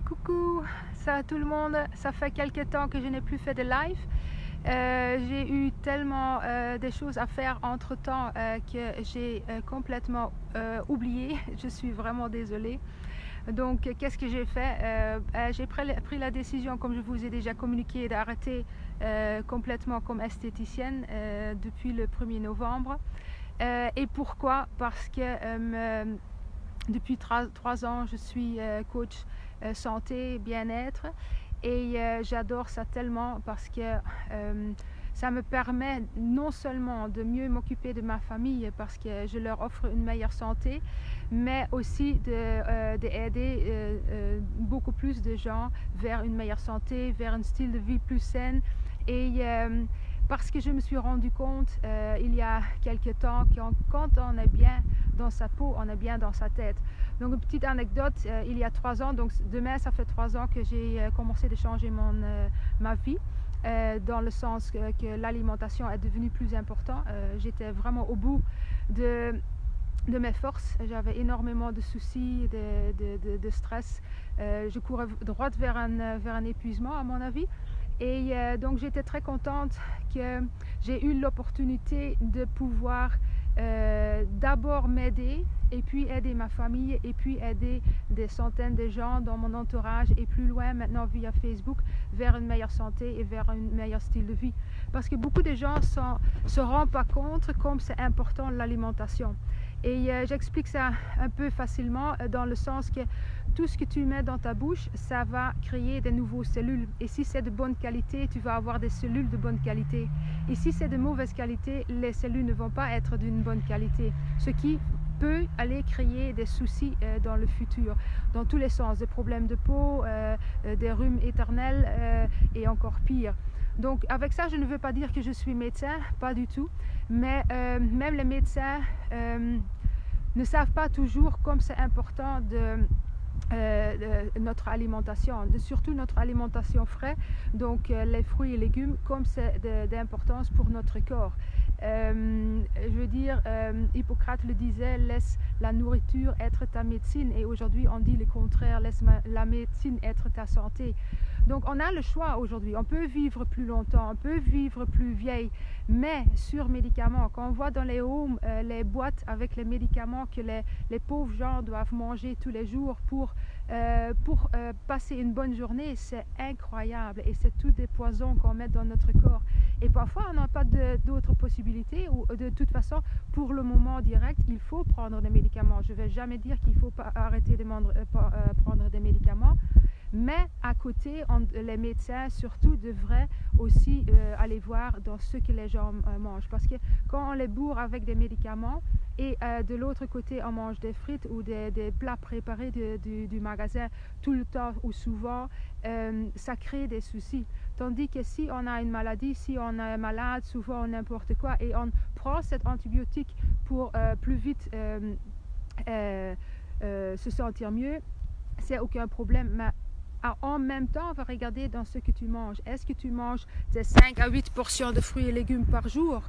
Coucou, ça tout le monde, ça fait quelques temps que je n'ai plus fait de live. J'ai eu tellement des choses à faire entre temps que j'ai complètement oublié. Je suis vraiment désolée. Donc qu'est-ce que j'ai fait? J'ai pris la décision, comme je vous ai déjà communiqué, d'arrêter complètement comme esthéticienne depuis le 1er novembre. Et pourquoi? Parce que depuis 3 ans, je suis coach santé, bien-être et j'adore ça tellement parce que ça me permet non seulement de mieux m'occuper de ma famille parce que je leur offre une meilleure santé, mais aussi d'aider beaucoup plus de gens vers une meilleure santé, vers un style de vie plus sain. Et parce que je me suis rendu compte il y a quelques temps que quand on est bien dans sa peau, on est bien dans sa tête. Donc une petite anecdote, il y a 3 ans, donc demain ça fait 3 ans que j'ai commencé de changer ma vie. Dans le sens que l'alimentation est devenue plus importante. J'étais vraiment au bout de mes forces, j'avais énormément de soucis, de stress. Je courais droit vers un épuisement à mon avis. Et donc j'étais très contente que j'ai eu l'opportunité de pouvoir d'abord m'aider et puis aider ma famille et puis aider des centaines de gens dans mon entourage et plus loin maintenant via Facebook vers une meilleure santé et vers un meilleur style de vie. Parce que beaucoup de gens se rendent pas compte comme c'est important l'alimentation. Et j'explique ça un peu facilement dans le sens que tout ce que tu mets dans ta bouche, ça va créer des nouvelles cellules. Et si c'est de bonne qualité, tu vas avoir des cellules de bonne qualité. Et si c'est de mauvaise qualité, les cellules ne vont pas être d'une bonne qualité. Ce qui peut aller créer des soucis dans le futur, dans tous les sens, des problèmes de peau, des rhumes éternels et encore pire. Donc avec ça, je ne veux pas dire que je suis médecin, pas du tout, mais même les médecins ne savent pas toujours comme c'est important de notre alimentation, surtout notre alimentation fraîche, donc les fruits et légumes, comme c'est d'importance pour notre corps. Je veux dire, Hippocrate le disait, laisse la nourriture être ta médecine, et aujourd'hui on dit le contraire, laisse la médecine être ta santé. Donc on a le choix aujourd'hui, on peut vivre plus longtemps, on peut vivre plus vieille, mais sur médicaments. Quand on voit dans les homes les boîtes avec les médicaments que les pauvres gens doivent manger tous les jours pour passer une bonne journée, c'est incroyable, et c'est tout des poisons qu'on met dans notre corps. Et parfois on n'a pas d'autres possibilités, ou de toute façon pour le moment direct il faut prendre des médicaments. Je ne vais jamais dire qu'il faut pas arrêter de prendre des médicaments, mais à côté les médecins surtout devraient aussi aller voir dans ce que les gens mangent, parce que quand on les bourre avec des médicaments et de l'autre côté on mange des frites ou des plats préparés du magasin tout le temps ou souvent, ça crée des soucis. Tandis que si on a une maladie, si on est malade, souvent n'importe quoi, et on prend cet antibiotique pour plus vite se sentir mieux, c'est aucun problème. Mais en même temps, on va regarder dans ce que tu manges. Est-ce que tu manges des 5 à 8 portions de fruits et légumes par jour?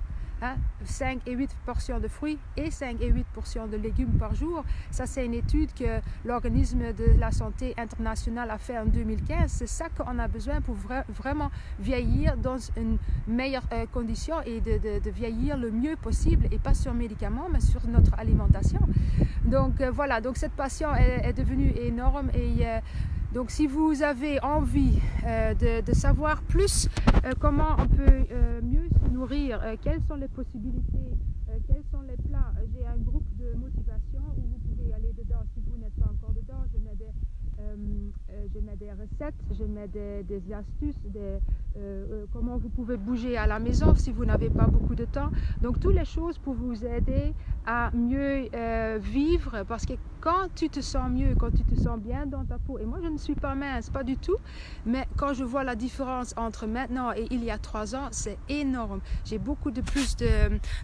5 et 8 portions de fruits et 5 et 8 portions de légumes par jour. Ça, c'est une étude que l'organisme de la santé internationale a fait en 2015. C'est ça qu'on a besoin pour vraiment vieillir dans une meilleure condition et de vieillir le mieux possible, et pas sur médicaments mais sur notre alimentation. Donc voilà, donc cette passion est devenue énorme, et donc si vous avez envie de savoir plus comment on peut mieux se nourrir, quelles sont les possibilités, quels sont les plats, j'ai un groupe de motivation où vous pouvez aller dedans si vous n'êtes pas encore dedans. Je mets des recettes, je mets des astuces, comment vous pouvez bouger à la maison si vous n'avez pas beaucoup de temps. Donc toutes les choses pour vous aider à mieux vivre, parce que quand tu te sens mieux, quand tu te sens bien dans ta peau, et moi je ne suis pas mince, pas du tout, mais quand je vois la différence entre maintenant et il y a 3 ans, c'est énorme. J'ai beaucoup plus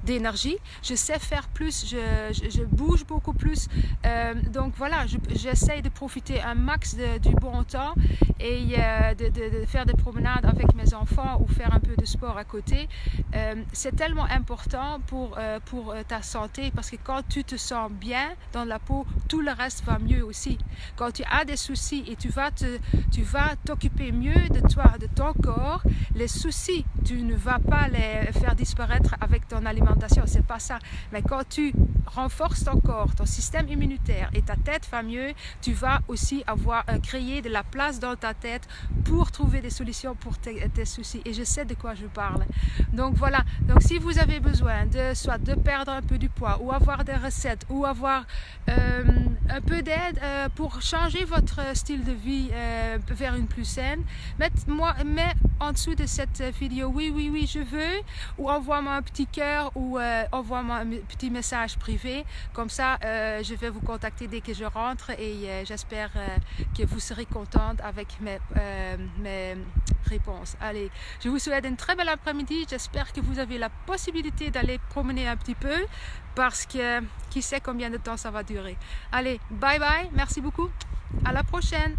d'énergie, je sais faire plus, je bouge beaucoup plus, donc voilà, j'essaye de profiter un max du bon temps et de faire des promenades avec mes enfants ou faire un peu de sport à côté. C'est tellement important pour ta santé, parce que quand tu te sens bien dans la peau, tout le reste va mieux aussi. Quand tu as des soucis et tu vas t'occuper mieux de toi, de ton corps, les soucis, tu ne vas pas les faire disparaître avec ton alimentation, c'est pas ça. Mais quand tu renforces ton corps, ton système immunitaire et ta tête va mieux, tu vas aussi avoir créé de la place dans ta tête pour trouver des solutions pour tes soucis. Et je sais de quoi je parle. Donc voilà, donc si vous avez besoin soit de perdre un peu du poids ou avoir des recettes ou avoir un peu d'aide pour changer votre style de vie vers une plus saine, mets en dessous de cette vidéo oui je veux, ou envoie-moi un petit cœur ou envoie-moi un petit message privé, comme ça je vais vous contacter dès que je rentre et j'espère que vous serez contente avec mes réponses. Allez, je vous souhaite une très belle après-midi, j'espère que vous avez la possibilité d'aller promener un petit peu parce que qui sait combien de temps ça va durer. Allez, bye bye, merci beaucoup, à la prochaine.